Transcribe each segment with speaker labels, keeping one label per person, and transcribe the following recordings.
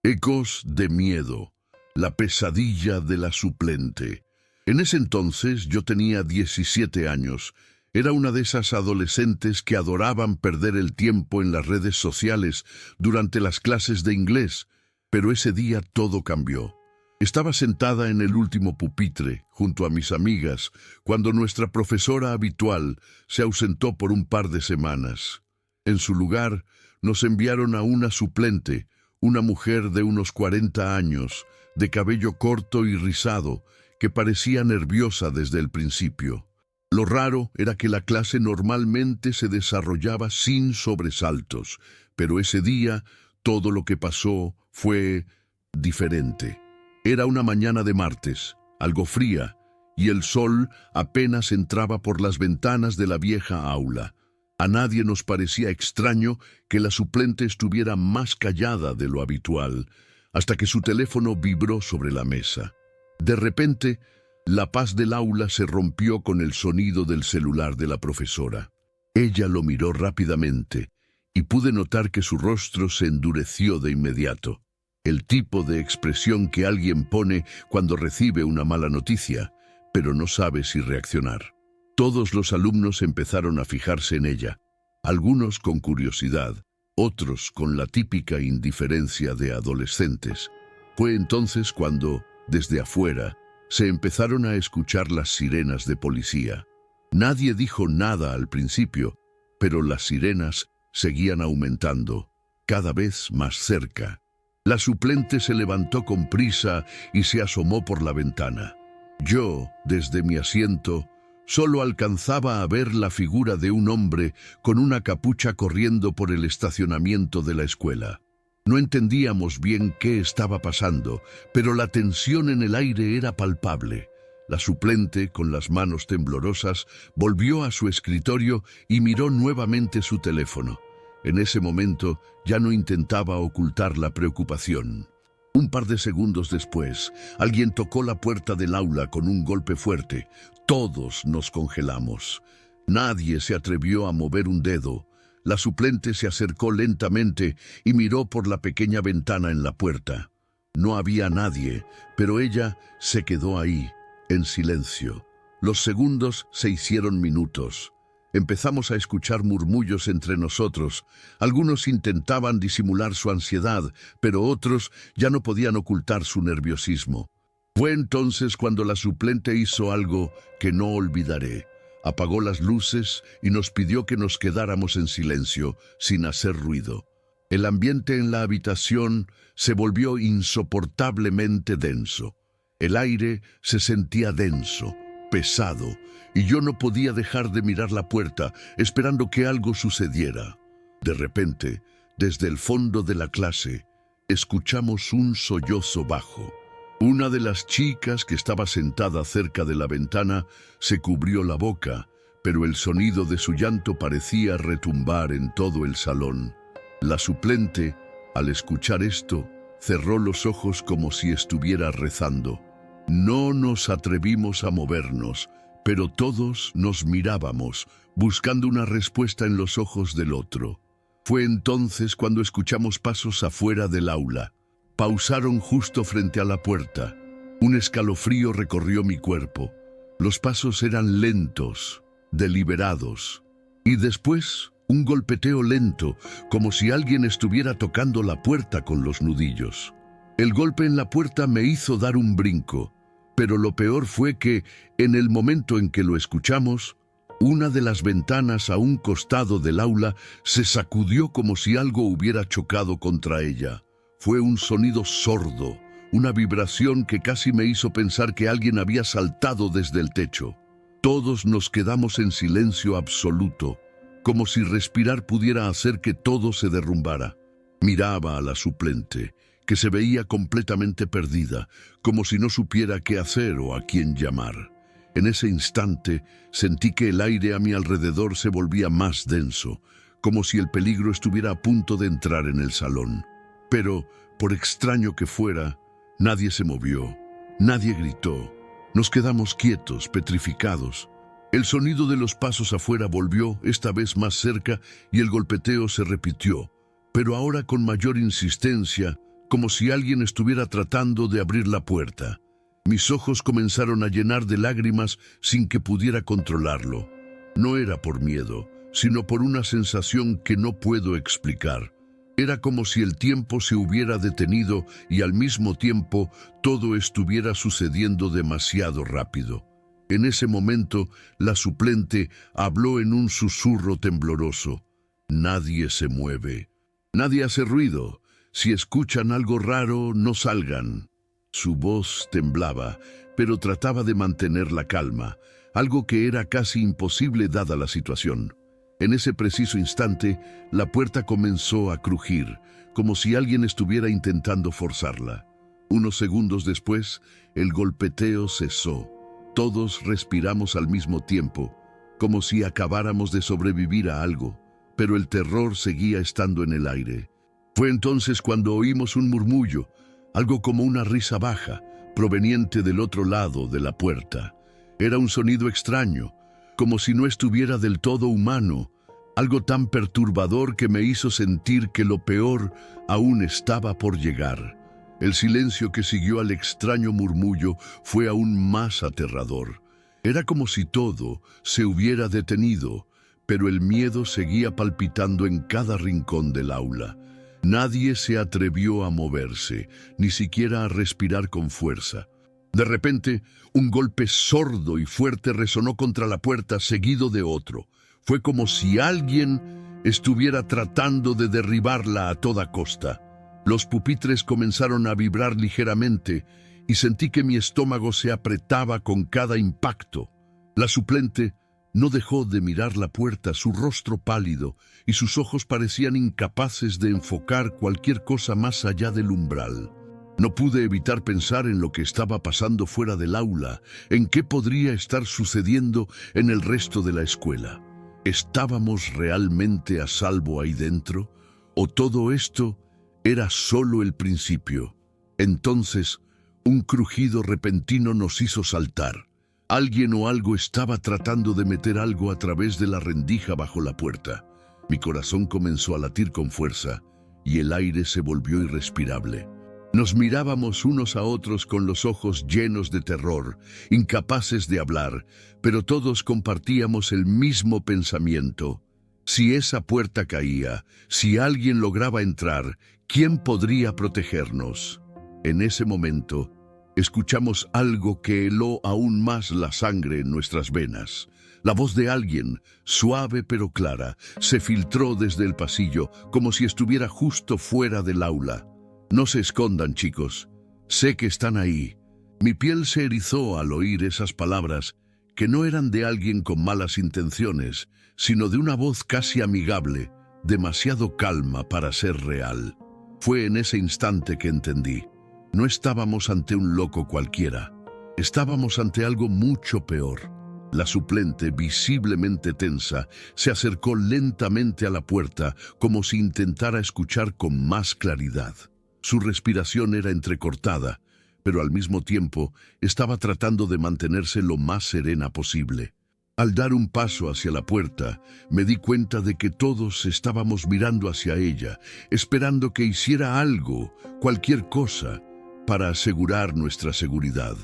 Speaker 1: Ecos de miedo, la pesadilla de la suplente. En ese entonces yo tenía 17 años. Era una de esas adolescentes que adoraban perder el tiempo en las redes sociales durante las clases de inglés, pero ese día todo cambió. Estaba sentada en el último pupitre, junto a mis amigas, cuando nuestra profesora habitual se ausentó por un par de semanas. En su lugar, nos enviaron a una suplente, una mujer de unos 40 años, de cabello corto y rizado, que parecía nerviosa desde el principio. Lo raro era que la clase normalmente se desarrollaba sin sobresaltos, pero ese día todo lo que pasó fue diferente. Era una mañana de martes, algo fría, y el sol apenas entraba por las ventanas de la vieja aula. A nadie nos parecía extraño que la suplente estuviera más callada de lo habitual, hasta que su teléfono vibró sobre la mesa. De repente, la paz del aula se rompió con el sonido del celular de la profesora. Ella lo miró rápidamente, y pude notar que su rostro se endureció de inmediato. El tipo de expresión que alguien pone cuando recibe una mala noticia, pero no sabe si reaccionar. Todos los alumnos empezaron a fijarse en ella, algunos con curiosidad, otros con la típica indiferencia de adolescentes. Fue entonces cuando, desde afuera, se empezaron a escuchar las sirenas de policía. Nadie dijo nada al principio, pero las sirenas seguían aumentando, cada vez más cerca. La suplente se levantó con prisa y se asomó por la ventana. Yo, desde mi asiento, solo alcanzaba a ver la figura de un hombre con una capucha corriendo por el estacionamiento de la escuela. No entendíamos bien qué estaba pasando, pero la tensión en el aire era palpable. La suplente, con las manos temblorosas, volvió a su escritorio y miró nuevamente su teléfono. En ese momento ya no intentaba ocultar la preocupación. Un par de segundos después, alguien tocó la puerta del aula con un golpe fuerte. Todos nos congelamos. Nadie se atrevió a mover un dedo. La suplente se acercó lentamente y miró por la pequeña ventana en la puerta. No había nadie, pero ella se quedó ahí, en silencio. Los segundos se hicieron minutos. Empezamos a escuchar murmullos entre nosotros. Algunos intentaban disimular su ansiedad, pero otros ya no podían ocultar su nerviosismo. Fue entonces cuando la suplente hizo algo que no olvidaré. Apagó las luces y nos pidió que nos quedáramos en silencio, sin hacer ruido. El ambiente en la habitación se volvió insoportablemente denso. El aire se sentía denso, pesado, y yo no podía dejar de mirar la puerta, esperando que algo sucediera. De repente, desde el fondo de la clase, escuchamos un sollozo bajo. Una de las chicas que estaba sentada cerca de la ventana se cubrió la boca, pero el sonido de su llanto parecía retumbar en todo el salón. La suplente, al escuchar esto, cerró los ojos como si estuviera rezando. No nos atrevimos a movernos, pero todos nos mirábamos, buscando una respuesta en los ojos del otro. Fue entonces cuando escuchamos pasos afuera del aula. Pausaron justo frente a la puerta. Un escalofrío recorrió mi cuerpo. Los pasos eran lentos, deliberados. Y después, un golpeteo lento, como si alguien estuviera tocando la puerta con los nudillos. El golpe en la puerta me hizo dar un brinco. Pero lo peor fue que, en el momento en que lo escuchamos, una de las ventanas a un costado del aula se sacudió como si algo hubiera chocado contra ella. Fue un sonido sordo, una vibración que casi me hizo pensar que alguien había saltado desde el techo. Todos nos quedamos en silencio absoluto, como si respirar pudiera hacer que todo se derrumbara. Miraba a la suplente, que se veía completamente perdida, como si no supiera qué hacer o a quién llamar. En ese instante sentí que el aire a mi alrededor se volvía más denso, como si el peligro estuviera a punto de entrar en el salón. Pero, por extraño que fuera, nadie se movió, nadie gritó. Nos quedamos quietos, petrificados. El sonido de los pasos afuera volvió, esta vez más cerca, y el golpeteo se repitió, pero ahora con mayor insistencia, como si alguien estuviera tratando de abrir la puerta. Mis ojos comenzaron a llenar de lágrimas sin que pudiera controlarlo. No era por miedo, sino por una sensación que no puedo explicar. Era como si el tiempo se hubiera detenido y al mismo tiempo todo estuviera sucediendo demasiado rápido. En ese momento, la suplente habló en un susurro tembloroso. Nadie se mueve. Nadie hace ruido. Si escuchan algo raro, no salgan. Su voz temblaba, pero trataba de mantener la calma, algo que era casi imposible dada la situación. En ese preciso instante, la puerta comenzó a crujir, como si alguien estuviera intentando forzarla. Unos segundos después, el golpeteo cesó. Todos respiramos al mismo tiempo, como si acabáramos de sobrevivir a algo, pero el terror seguía estando en el aire. Fue entonces cuando oímos un murmullo, algo como una risa baja, proveniente del otro lado de la puerta. Era un sonido extraño, como si no estuviera del todo humano, algo tan perturbador que me hizo sentir que lo peor aún estaba por llegar. El silencio que siguió al extraño murmullo fue aún más aterrador. Era como si todo se hubiera detenido, pero el miedo seguía palpitando en cada rincón del aula. Nadie se atrevió a moverse, ni siquiera a respirar con fuerza. De repente, un golpe sordo y fuerte resonó contra la puerta, seguido de otro. Fue como si alguien estuviera tratando de derribarla a toda costa. Los pupitres comenzaron a vibrar ligeramente y sentí que mi estómago se apretaba con cada impacto. La suplente no dejó de mirar la puerta, su rostro pálido y sus ojos parecían incapaces de enfocar cualquier cosa más allá del umbral. No pude evitar pensar en lo que estaba pasando fuera del aula, en qué podría estar sucediendo en el resto de la escuela. ¿Estábamos realmente a salvo ahí dentro? ¿O todo esto era solo el principio? Entonces, un crujido repentino nos hizo saltar. Alguien o algo estaba tratando de meter algo a través de la rendija bajo la puerta. Mi corazón comenzó a latir con fuerza y el aire se volvió irrespirable. Nos mirábamos unos a otros con los ojos llenos de terror, incapaces de hablar, pero todos compartíamos el mismo pensamiento. Si esa puerta caía, si alguien lograba entrar, ¿quién podría protegernos? En ese momento, escuchamos algo que heló aún más la sangre en nuestras venas. La voz de alguien, suave pero clara, se filtró desde el pasillo, como si estuviera justo fuera del aula. No se escondan, chicos. Sé que están ahí. Mi piel se erizó al oír esas palabras, que no eran de alguien con malas intenciones, sino de una voz casi amigable, demasiado calma para ser real. Fue en ese instante que entendí. No estábamos ante un loco cualquiera. Estábamos ante algo mucho peor. La suplente, visiblemente tensa, se acercó lentamente a la puerta, como si intentara escuchar con más claridad. Su respiración era entrecortada, pero al mismo tiempo estaba tratando de mantenerse lo más serena posible. Al dar un paso hacia la puerta, me di cuenta de que todos estábamos mirando hacia ella, esperando que hiciera algo, cualquier cosa, para asegurar nuestra seguridad.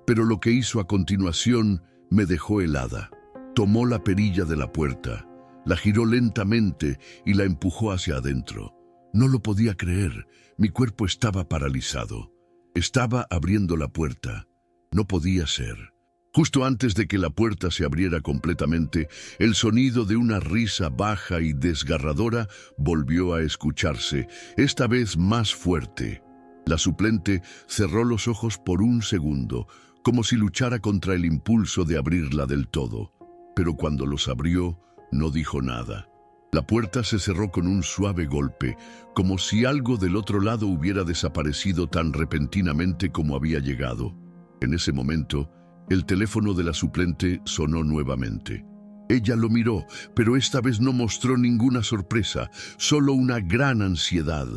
Speaker 1: Pero lo que hizo a continuación me dejó helada. Tomó la perilla de la puerta, la giró lentamente y la empujó hacia adentro. No lo podía creer, mi cuerpo estaba paralizado. Estaba abriendo la puerta. No podía ser. Justo antes de que la puerta se abriera completamente, el sonido de una risa baja y desgarradora volvió a escucharse, esta vez más fuerte. La suplente cerró los ojos por un segundo, como si luchara contra el impulso de abrirla del todo. Pero cuando los abrió, no dijo nada. La puerta se cerró con un suave golpe, como si algo del otro lado hubiera desaparecido tan repentinamente como había llegado. En ese momento, el teléfono de la suplente sonó nuevamente. Ella lo miró, pero esta vez no mostró ninguna sorpresa, solo una gran ansiedad.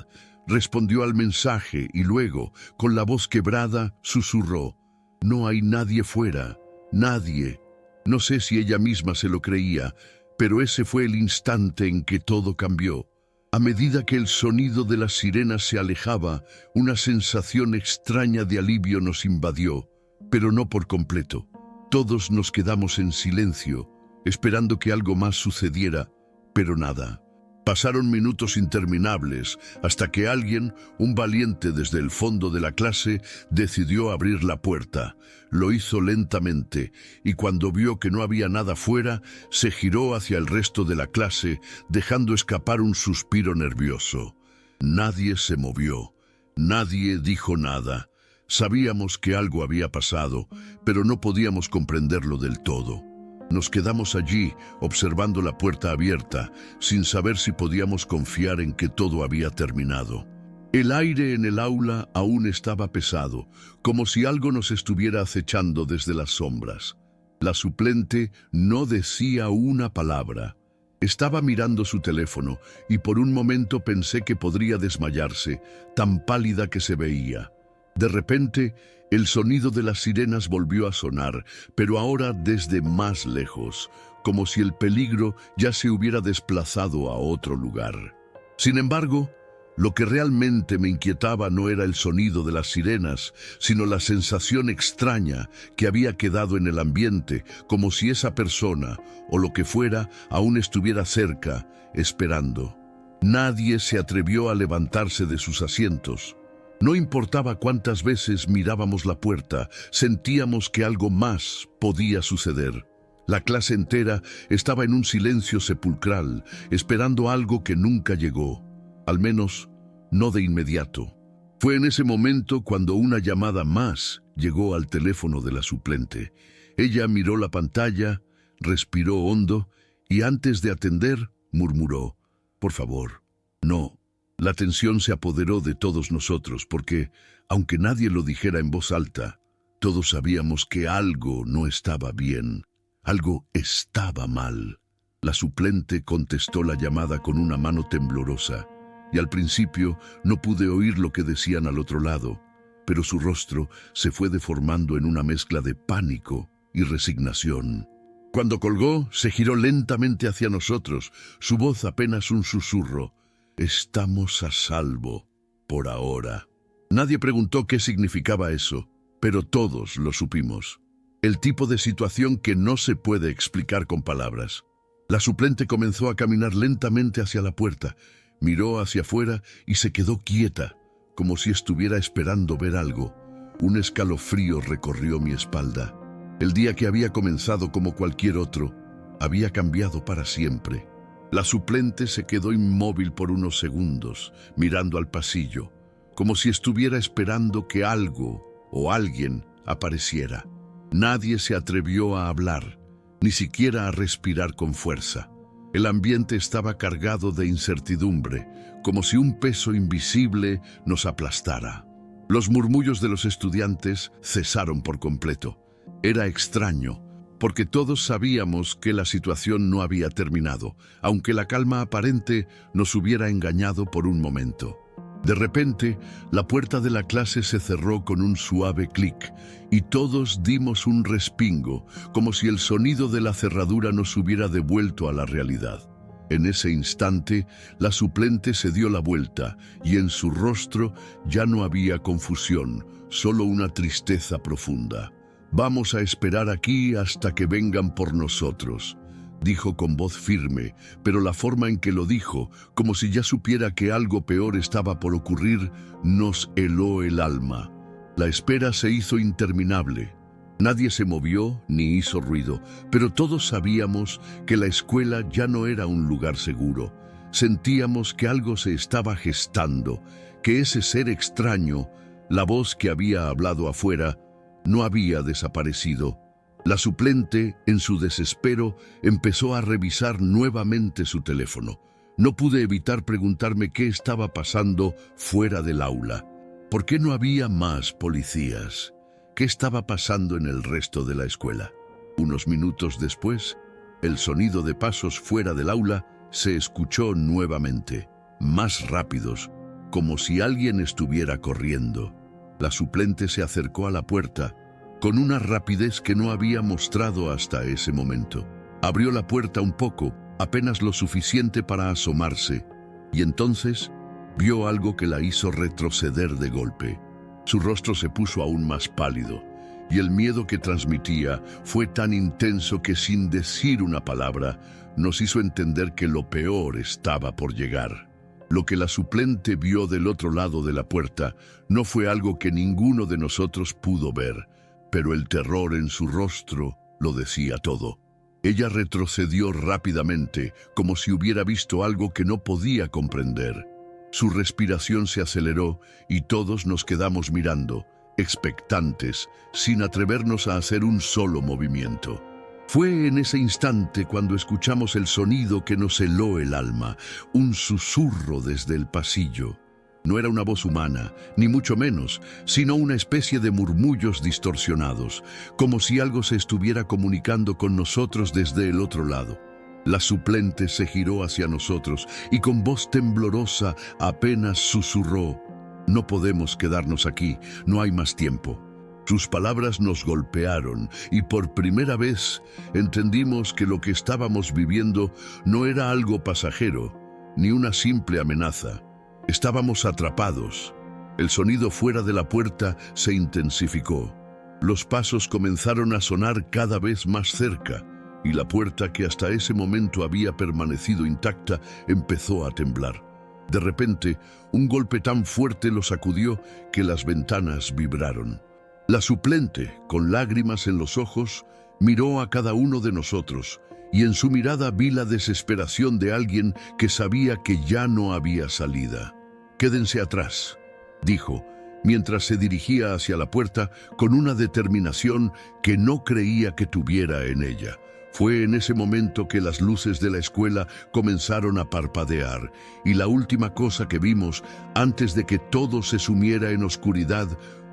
Speaker 1: Respondió al mensaje y luego, con la voz quebrada, susurró: «No hay nadie fuera, nadie». No sé si ella misma se lo creía, pero ese fue el instante en que todo cambió. A medida que el sonido de las sirenas se alejaba, una sensación extraña de alivio nos invadió, pero no por completo. Todos nos quedamos en silencio, esperando que algo más sucediera, pero nada. Pasaron minutos interminables hasta que alguien, un valiente desde el fondo de la clase, decidió abrir la puerta. Lo hizo lentamente y cuando vio que no había nada fuera, se giró hacia el resto de la clase, dejando escapar un suspiro nervioso. Nadie se movió, nadie dijo nada. Sabíamos que algo había pasado, pero no podíamos comprenderlo del todo. Nos quedamos allí, observando la puerta abierta, sin saber si podíamos confiar en que todo había terminado. El aire en el aula aún estaba pesado, como si algo nos estuviera acechando desde las sombras. La suplente no decía una palabra. Estaba mirando su teléfono y por un momento pensé que podría desmayarse, tan pálida que se veía. De repente, el sonido de las sirenas volvió a sonar, pero ahora desde más lejos, como si el peligro ya se hubiera desplazado a otro lugar. Sin embargo, lo que realmente me inquietaba no era el sonido de las sirenas, sino la sensación extraña que había quedado en el ambiente, como si esa persona, o lo que fuera, aún estuviera cerca, esperando. Nadie se atrevió a levantarse de sus asientos. No importaba cuántas veces mirábamos la puerta, sentíamos que algo más podía suceder. La clase entera estaba en un silencio sepulcral, esperando algo que nunca llegó, al menos no de inmediato. Fue en ese momento cuando una llamada más llegó al teléfono de la suplente. Ella miró la pantalla, respiró hondo y antes de atender, murmuró: «Por favor, no». La tensión se apoderó de todos nosotros porque, aunque nadie lo dijera en voz alta, todos sabíamos que algo no estaba bien, algo estaba mal. La suplente contestó la llamada con una mano temblorosa, y al principio no pude oír lo que decían al otro lado, pero su rostro se fue deformando en una mezcla de pánico y resignación. Cuando colgó, se giró lentamente hacia nosotros, su voz apenas un susurro: «Estamos a salvo, por ahora». Nadie preguntó qué significaba eso, pero todos lo supimos. El tipo de situación que no se puede explicar con palabras. La suplente comenzó a caminar lentamente hacia la puerta, miró hacia afuera y se quedó quieta, como si estuviera esperando ver algo. Un escalofrío recorrió mi espalda. El día que había comenzado como cualquier otro, había cambiado para siempre. La suplente se quedó inmóvil por unos segundos, mirando al pasillo, como si estuviera esperando que algo o alguien apareciera. Nadie se atrevió a hablar, ni siquiera a respirar con fuerza. El ambiente estaba cargado de incertidumbre, como si un peso invisible nos aplastara. Los murmullos de los estudiantes cesaron por completo. Era extraño, porque todos sabíamos que la situación no había terminado, aunque la calma aparente nos hubiera engañado por un momento. De repente, la puerta de la clase se cerró con un suave clic, y todos dimos un respingo, como si el sonido de la cerradura nos hubiera devuelto a la realidad. En ese instante, la suplente se dio la vuelta, y en su rostro ya no había confusión, solo una tristeza profunda. «Vamos a esperar aquí hasta que vengan por nosotros», dijo con voz firme, pero la forma en que lo dijo, como si ya supiera que algo peor estaba por ocurrir, nos heló el alma. La espera se hizo interminable. Nadie se movió ni hizo ruido, pero todos sabíamos que la escuela ya no era un lugar seguro. Sentíamos que algo se estaba gestando, que ese ser extraño, la voz que había hablado afuera, no había desaparecido. La suplente, en su desespero, empezó a revisar nuevamente su teléfono. No pude evitar preguntarme qué estaba pasando fuera del aula. ¿Por qué no había más policías? ¿Qué estaba pasando en el resto de la escuela? Unos minutos después, el sonido de pasos fuera del aula se escuchó nuevamente, más rápidos, como si alguien estuviera corriendo. La suplente se acercó a la puerta con una rapidez que no había mostrado hasta ese momento. Abrió la puerta un poco, apenas lo suficiente para asomarse, Y entonces vio algo que la hizo retroceder de golpe. Su rostro se puso aún más pálido, y el miedo que transmitía fue tan intenso que sin decir una palabra nos hizo entender que lo peor estaba por llegar. Lo que la suplente vio del otro lado de la puerta no fue algo que ninguno de nosotros pudo ver, pero el terror en su rostro lo decía todo. Ella retrocedió rápidamente, como si hubiera visto algo que no podía comprender. Su respiración se aceleró y todos nos quedamos mirando, expectantes, sin atrevernos a hacer un solo movimiento. Fue en ese instante cuando escuchamos el sonido que nos heló el alma, un susurro desde el pasillo. No era una voz humana, ni mucho menos, sino una especie de murmullos distorsionados, como si algo se estuviera comunicando con nosotros desde el otro lado. La suplente se giró hacia nosotros y con voz temblorosa apenas susurró: «No podemos quedarnos aquí, no hay más tiempo». Sus palabras nos golpearon y por primera vez entendimos que lo que estábamos viviendo no era algo pasajero, ni una simple amenaza. Estábamos atrapados. El sonido fuera de la puerta se intensificó. Los pasos comenzaron a sonar cada vez más cerca, y la puerta, que hasta ese momento había permanecido intacta, empezó a temblar. De repente, un golpe tan fuerte lo sacudió que las ventanas vibraron. La suplente, con lágrimas en los ojos, miró a cada uno de nosotros, y en su mirada vi la desesperación de alguien que sabía que ya no había salida. «Quédense atrás», dijo, mientras se dirigía hacia la puerta con una determinación que no creía que tuviera en ella. Fue en ese momento que las luces de la escuela comenzaron a parpadear, y la última cosa que vimos antes de que todo se sumiera en oscuridad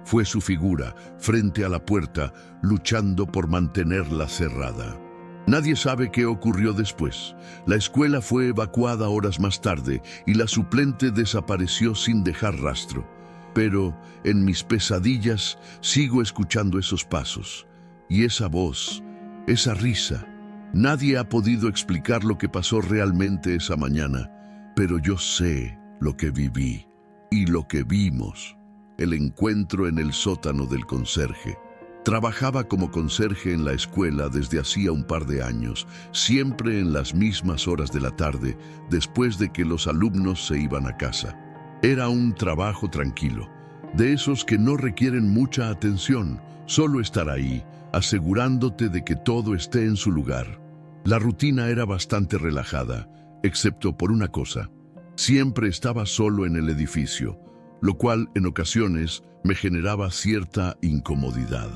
Speaker 1: fue su figura frente a la puerta, luchando por mantenerla cerrada. Nadie sabe qué ocurrió después. La escuela fue evacuada horas más tarde y la suplente desapareció sin dejar rastro. Pero en mis pesadillas sigo escuchando esos pasos y esa voz, esa risa. Nadie ha podido explicar lo que pasó realmente esa mañana, pero yo sé lo que viví y lo que vimos. El encuentro en el sótano del conserje. Trabajaba como conserje en la escuela desde hacía un par de años, siempre en las mismas horas de la tarde, después de que los alumnos se iban a casa. Era un trabajo tranquilo, de esos que no requieren mucha atención, solo estar ahí, asegurándote de que todo esté en su lugar. La rutina era bastante relajada, excepto por una cosa: siempre estaba solo en el edificio, lo cual en ocasiones me generaba cierta incomodidad.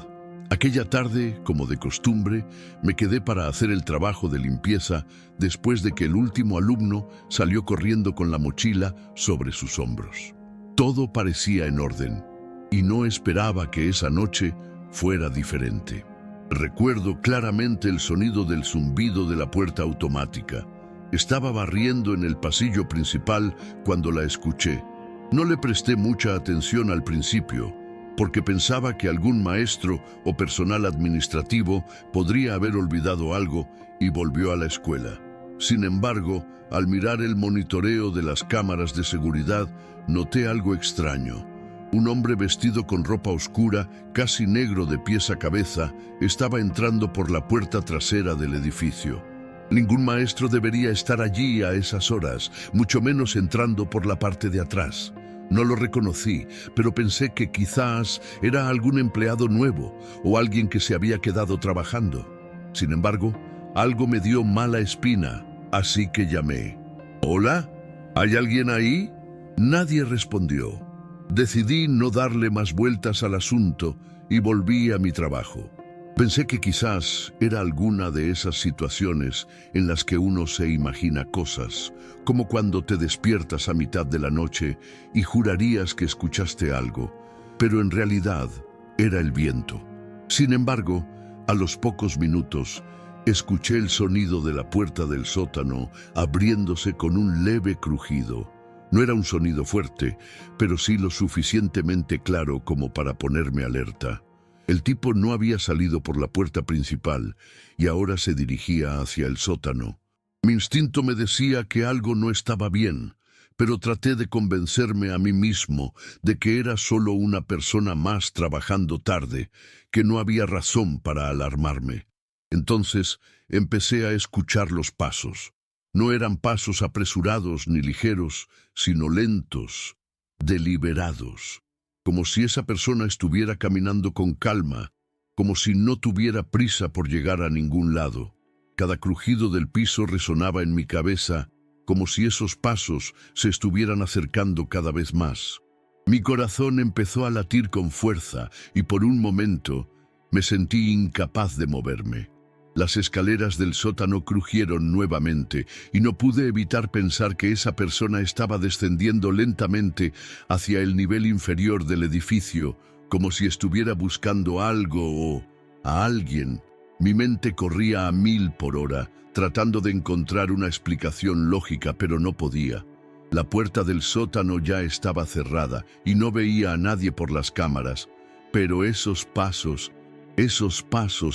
Speaker 1: Aquella tarde, como de costumbre, me quedé para hacer el trabajo de limpieza después de que el último alumno salió corriendo con la mochila sobre sus hombros. Todo parecía en orden, y no esperaba que esa noche fuera diferente. Recuerdo claramente el sonido del zumbido de la puerta automática. Estaba barriendo en el pasillo principal cuando la escuché. No le presté mucha atención al principio, porque pensaba que algún maestro o personal administrativo podría haber olvidado algo y volvió a la escuela. Sin embargo, al mirar el monitoreo de las cámaras de seguridad, noté algo extraño. Un hombre vestido con ropa oscura, casi negro de pies a cabeza, estaba entrando por la puerta trasera del edificio. Ningún maestro debería estar allí a esas horas, mucho menos entrando por la parte de atrás. No lo reconocí, pero pensé que quizás era algún empleado nuevo o alguien que se había quedado trabajando. Sin embargo, algo me dio mala espina, así que llamé. «¿Hola? ¿Hay alguien ahí?» Nadie respondió. Decidí no darle más vueltas al asunto y volví a mi trabajo. Pensé que quizás era alguna de esas situaciones en las que uno se imagina cosas, como cuando te despiertas a mitad de la noche y jurarías que escuchaste algo, pero en realidad era el viento. Sin embargo, a los pocos minutos, escuché el sonido de la puerta del sótano abriéndose con un leve crujido. No era un sonido fuerte, pero sí lo suficientemente claro como para ponerme alerta. El tipo no había salido por la puerta principal y ahora se dirigía hacia el sótano. Mi instinto me decía que algo no estaba bien, pero traté de convencerme a mí mismo de que era solo una persona más trabajando tarde, que no había razón para alarmarme. Entonces empecé a escuchar los pasos. No eran pasos apresurados ni ligeros, sino lentos, deliberados, como si esa persona estuviera caminando con calma, como si no tuviera prisa por llegar a ningún lado. Cada crujido del piso resonaba en mi cabeza, como si esos pasos se estuvieran acercando cada vez más. Mi corazón empezó a latir con fuerza y por un momento me sentí incapaz de moverme. Las escaleras del sótano crujieron nuevamente y no pude evitar pensar que esa persona estaba descendiendo lentamente hacia el nivel inferior del edificio, como si estuviera buscando algo o a alguien. Mi mente corría a 1000 por hora, tratando de encontrar una explicación lógica, pero no podía. La puerta del sótano ya estaba cerrada y no veía a nadie por las cámaras, pero esos pasos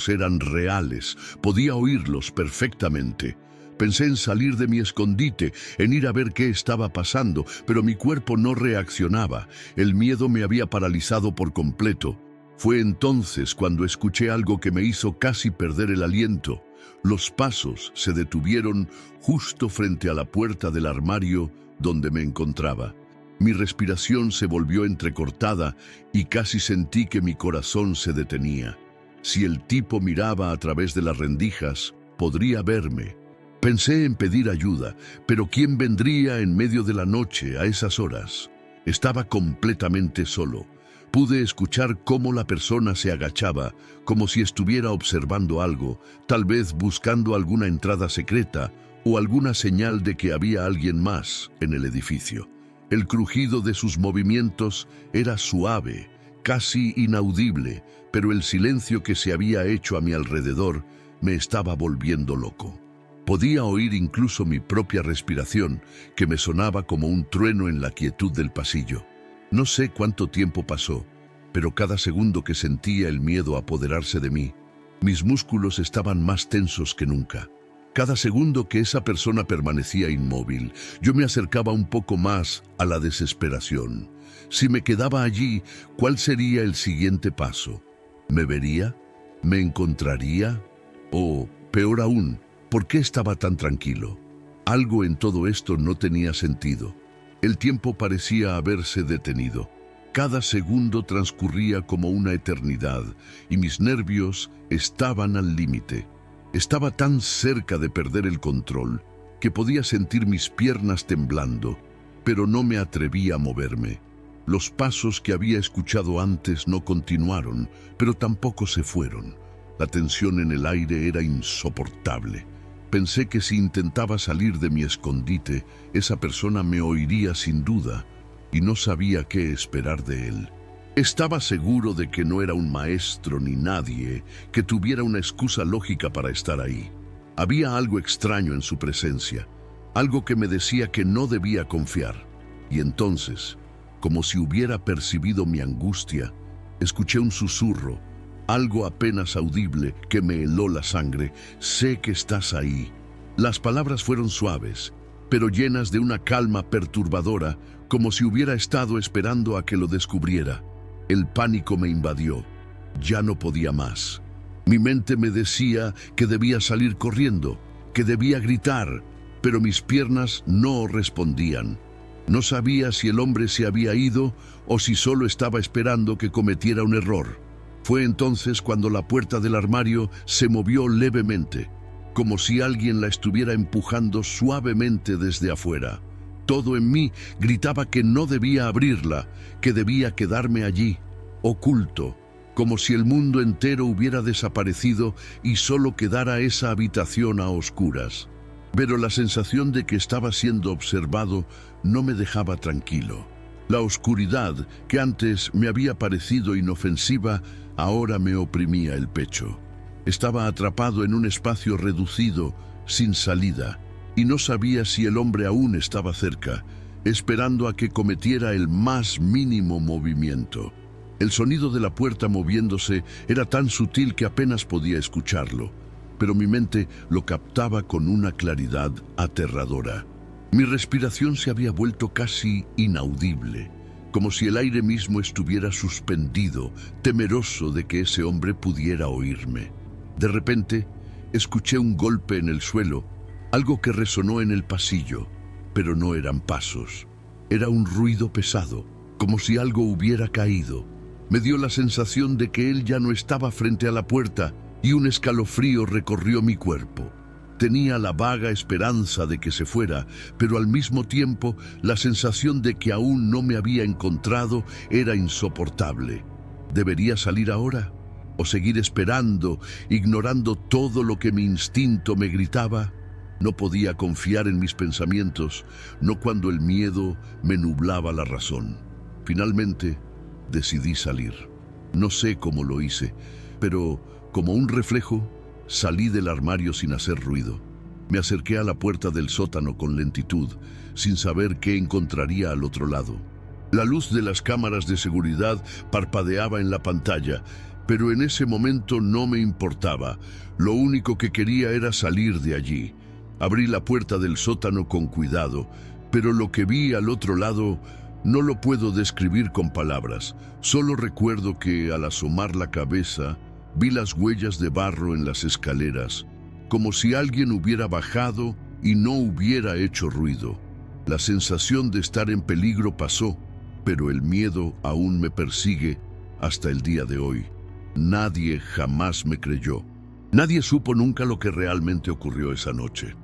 Speaker 1: eran reales, podía oírlos perfectamente. Pensé en salir de mi escondite, en ir a ver qué estaba pasando, pero mi cuerpo no reaccionaba. El miedo me había paralizado por completo. Fue entonces cuando escuché algo que me hizo casi perder el aliento. Los pasos se detuvieron justo frente a la puerta del armario donde me encontraba. Mi respiración se volvió entrecortada y casi sentí que mi corazón se detenía. Si el tipo miraba a través de las rendijas, podría verme. Pensé en pedir ayuda, pero ¿quién vendría en medio de la noche a esas horas? Estaba completamente solo. Pude escuchar cómo la persona se agachaba, como si estuviera observando algo, tal vez buscando alguna entrada secreta o alguna señal de que había alguien más en el edificio. El crujido de sus movimientos era suave, casi inaudible, pero el silencio que se había hecho a mi alrededor me estaba volviendo loco. Podía oír incluso mi propia respiración, que me sonaba como un trueno en la quietud del pasillo. No sé cuánto tiempo pasó, pero cada segundo que sentía el miedo apoderarse de mí, mis músculos estaban más tensos que nunca. Cada segundo que esa persona permanecía inmóvil, yo me acercaba un poco más a la desesperación. Si me quedaba allí, ¿cuál sería el siguiente paso? ¿Me vería? ¿Me encontraría? O, peor aún, ¿por qué estaba tan tranquilo? Algo en todo esto no tenía sentido. El tiempo parecía haberse detenido. Cada segundo transcurría como una eternidad y mis nervios estaban al límite. Estaba tan cerca de perder el control que podía sentir mis piernas temblando, pero no me atreví a moverme. Los pasos que había escuchado antes no continuaron, pero tampoco se fueron. La tensión en el aire era insoportable. Pensé que si intentaba salir de mi escondite, esa persona me oiría sin duda, y no sabía qué esperar de él. Estaba seguro de que no era un maestro ni nadie que tuviera una excusa lógica para estar ahí. Había algo extraño en su presencia, algo que me decía que no debía confiar. Y entonces, como si hubiera percibido mi angustia, escuché un susurro, algo apenas audible que me heló la sangre. Sé que estás ahí. Las palabras fueron suaves, pero llenas de una calma perturbadora, como si hubiera estado esperando a que lo descubriera. El pánico me invadió. Ya no podía más. Mi mente me decía que debía salir corriendo, que debía gritar, pero mis piernas no respondían. No sabía si el hombre se había ido o si solo estaba esperando que cometiera un error. Fue entonces cuando la puerta del armario se movió levemente, como si alguien la estuviera empujando suavemente desde afuera. Todo en mí gritaba que no debía abrirla, que debía quedarme allí, oculto, como si el mundo entero hubiera desaparecido y solo quedara esa habitación a oscuras. Pero la sensación de que estaba siendo observado no me dejaba tranquilo. La oscuridad, que antes me había parecido inofensiva, ahora me oprimía el pecho. Estaba atrapado en un espacio reducido, sin salida, y no sabía si el hombre aún estaba cerca, esperando a que cometiera el más mínimo movimiento. El sonido de la puerta moviéndose era tan sutil que apenas podía escucharlo, pero mi mente lo captaba con una claridad aterradora. Mi respiración se había vuelto casi inaudible, como si el aire mismo estuviera suspendido, temeroso de que ese hombre pudiera oírme. De repente, escuché un golpe en el suelo, algo que resonó en el pasillo, pero no eran pasos. Era un ruido pesado, como si algo hubiera caído. Me dio la sensación de que él ya no estaba frente a la puerta y un escalofrío recorrió mi cuerpo. Tenía la vaga esperanza de que se fuera, pero al mismo tiempo la sensación de que aún no me había encontrado era insoportable. ¿Debería salir ahora? ¿O seguir esperando, ignorando todo lo que mi instinto me gritaba? No podía confiar en mis pensamientos, no cuando el miedo me nublaba la razón. Finalmente, decidí salir. No sé cómo lo hice, pero como un reflejo, salí del armario sin hacer ruido. Me acerqué a la puerta del sótano con lentitud, sin saber qué encontraría al otro lado. La luz de las cámaras de seguridad parpadeaba en la pantalla, pero en ese momento no me importaba. Lo único que quería era salir de allí. Abrí la puerta del sótano con cuidado, pero lo que vi al otro lado no lo puedo describir con palabras. Solo recuerdo que al asomar la cabeza vi las huellas de barro en las escaleras, como si alguien hubiera bajado y no hubiera hecho ruido. La sensación de estar en peligro pasó, pero el miedo aún me persigue hasta el día de hoy. Nadie jamás me creyó. Nadie supo nunca lo que realmente ocurrió esa noche.